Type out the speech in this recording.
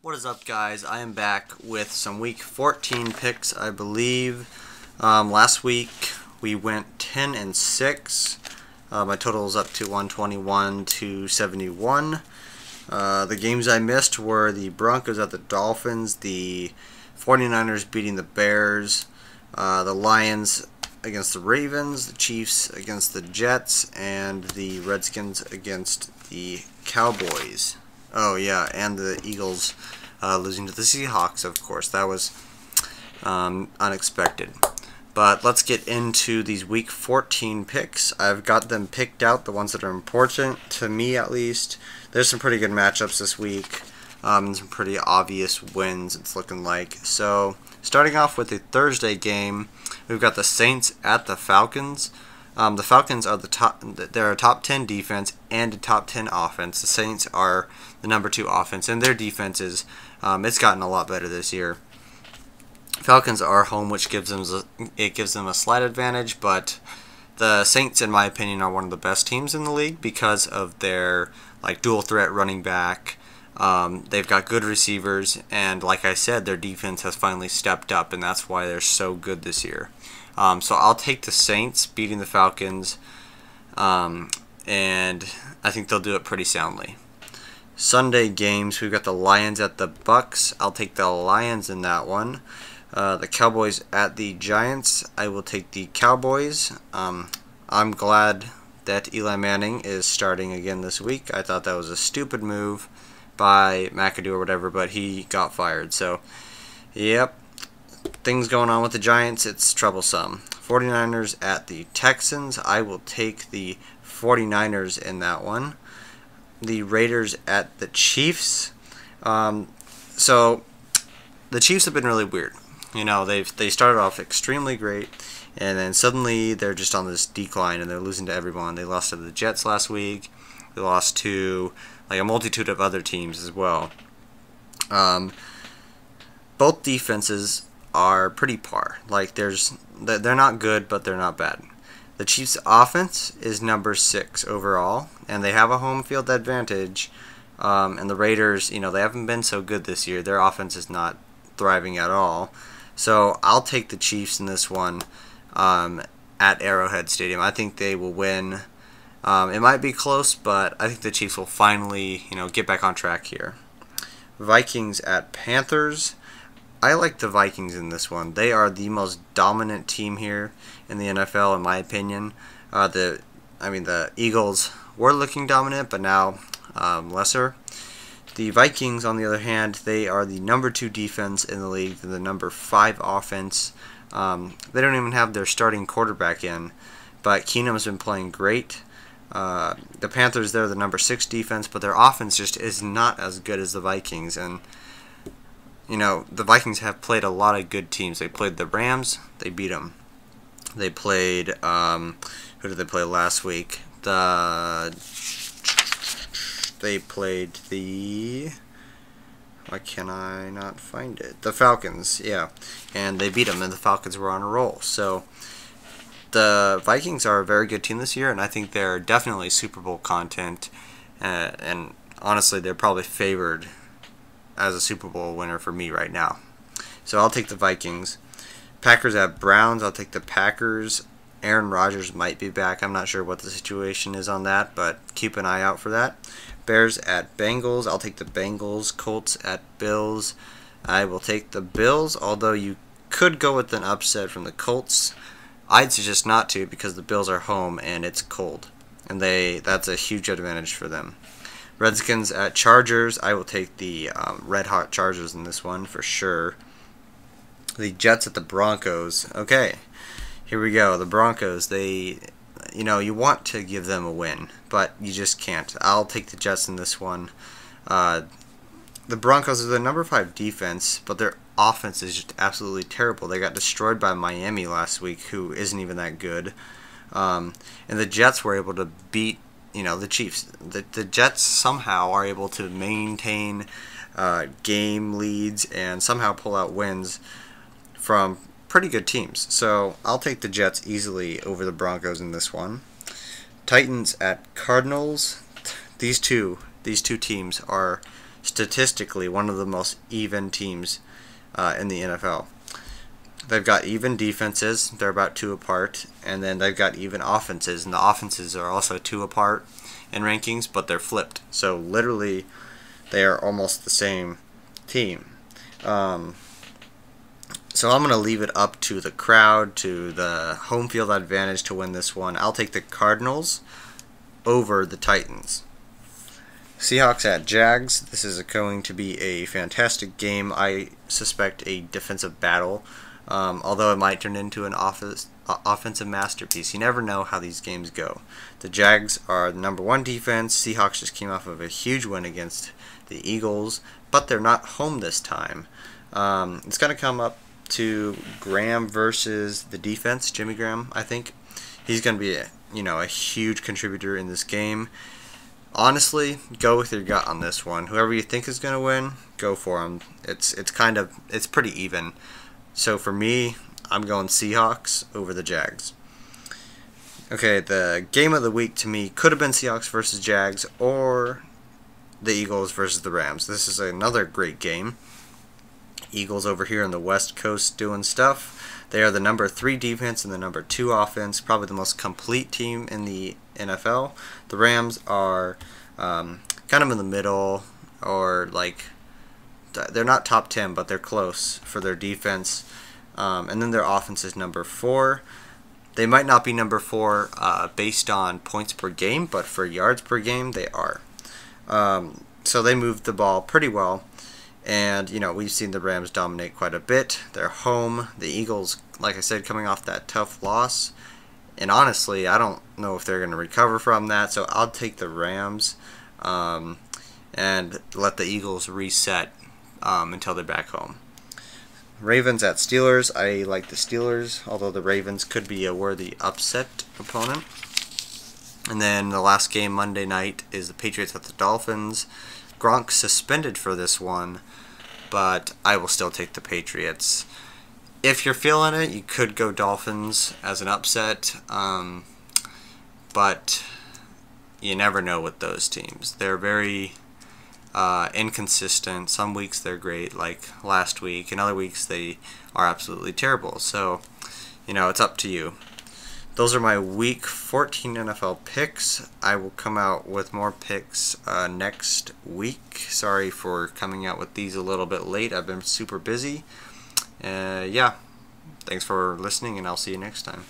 What is up, guys? I am back with some week 14 picks, I believe. Last week we went 10 and 6. My total is up to 121 to 71. The games I missed were the Broncos at the Dolphins, the 49ers beating the Bears, the Lions against the Ravens, the Chiefs against the Jets, and the Redskins against the Cowboys. Oh yeah, and the Eagles losing to the Seahawks, of course. That was unexpected. But let's get into these Week 14 picks. I've got them picked out, the ones that are important, to me at least. There's some pretty good matchups this week, and some pretty obvious wins, it's looking like. So, starting off with the Thursday game, we've got the Saints at the Falcons. The Falcons are they're a top 10 defense and a top 10 offense. The Saints are the number 2 offense, and their defense is, it's gotten a lot better this year. Falcons are home, which gives them a slight advantage, but the Saints, in my opinion, are one of the best teams in the league because of their dual threat running back. They've got good receivers, and like I said, their defense has finally stepped up, and that's why they're so good this year. So I'll take the Saints beating the Falcons, and I think they'll do it pretty soundly. Sunday games, we've got the Lions at the Bucks. I'll take the Lions in that one. The Cowboys at the Giants. I will take the Cowboys. I'm glad that Eli Manning is starting again this week. I thought that was a stupid move by McAdoo or whatever, but he got fired. So, yep. Things going on with the Giants, it's troublesome. 49ers at the Texans. I will take the 49ers in that one. The Raiders at the Chiefs. So the Chiefs have been really weird. You know, they started off extremely great, and then suddenly they're just on this decline, and they're losing to everyone. They lost to the Jets last week. They lost to a multitude of other teams as well. Both defenses are pretty par. They're not good, but they're not bad. The Chiefs' offense is number 6 overall, and they have a home field advantage. And the Raiders, they haven't been so good this year. Their offense is not thriving at all. So I'll take the Chiefs in this one at Arrowhead Stadium. I think they will win. It might be close, but I think the Chiefs will finally, get back on track here. Vikings at Panthers. I like the Vikings in this one. They are the most dominant team here in the NFL, in my opinion. The Eagles were looking dominant, but now lesser. The Vikings, on the other hand, they are the number 2 defense in the league. They're the number 5 offense. They don't even have their starting quarterback in, but Keenum's been playing great. The Panthers, they're the number 6 defense, but their offense just is not as good as the Vikings. And the Vikings have played a lot of good teams. They played the Rams. They beat them. They played, who did they play last week? They played the, why can I not find it? The Falcons, yeah. And they beat them, and the Falcons were on a roll. So the Vikings are a very good team this year, and I think they're definitely Super Bowl content. And honestly, they're probably favored as a Super Bowl winner for me right now. So I'll take the Vikings. Packers at Browns. I'll take the Packers. Aaron Rodgers might be back. I'm not sure what the situation is on that, but keep an eye out for that. Bears at Bengals. I'll take the Bengals. Colts at Bills. I will take the Bills, although you could go with an upset from the Colts. I'd suggest not to because the Bills are home and it's cold, and that's a huge advantage for them. Redskins at Chargers. I will take the red-hot Chargers in this one for sure. The Jets at the Broncos. Okay, here we go. The Broncos, you want to give them a win, but you just can't. I'll take the Jets in this one. The Broncos are the number 5 defense, but their offense is just absolutely terrible. They got destroyed by Miami last week, who isn't even that good. And the Jets were able to beat the Chiefs. The Jets somehow are able to maintain game leads and somehow pull out wins from pretty good teams. So I'll take the Jets easily over the Broncos in this one. Titans at Cardinals. These two teams are statistically one of the most even teams in the NFL. They've got even defenses, they're about 2 apart, and then they've got even offenses, and the offenses are also 2 apart in rankings, but they're flipped. So literally, they are almost the same team. So I'm going to leave it up to the crowd, to the home field advantage to win this one. I'll take the Cardinals over the Titans. Seahawks at Jags. This is going to be a fantastic game. I suspect a defensive battle, although it might turn into an offensive masterpiece. You never know how these games go. The Jags are the #1 defense. Seahawks just came off of a huge win against the Eagles, but they're not home this time. It's going to come up to Graham versus the defense, Jimmy Graham, I think. He's going to be a huge contributor in this game. Honestly, go with your gut on this one. Whoever you think is going to win, go for him. It's pretty even. So for me, I'm going Seahawks over the Jags. Okay, the game of the week to me could have been Seahawks versus Jags or the Eagles versus the Rams. This is another great game. Eagles over here on the West Coast doing stuff. They are the #3 defense and the #2 offense, probably the most complete team in the NFL. The Rams are kind of in the middle, or like they're not top 10, but they're close for their defense. And then their offense is #4. They might not be #4 based on points per game, but for yards per game, they are. So they move the ball pretty well. And, we've seen the Rams dominate quite a bit. They're home. The Eagles, like I said, coming off that tough loss. And honestly, I don't know if they're going to recover from that. So I'll take the Rams and let the Eagles reset until they're back home. Ravens at Steelers. I like the Steelers, although the Ravens could be a worthy upset opponent. And then the last game Monday night is the Patriots at the Dolphins. Gronk suspended for this one, but I will still take the Patriots. If you're feeling it, you could go Dolphins as an upset, but you never know with those teams. They're very inconsistent. Some weeks they're great, like last week, and other weeks they are absolutely terrible. So, it's up to you. Those are my Week 14 NFL picks. I will come out with more picks next week. Sorry for coming out with these a little bit late. I've been super busy. Yeah, thanks for listening, and I'll see you next time.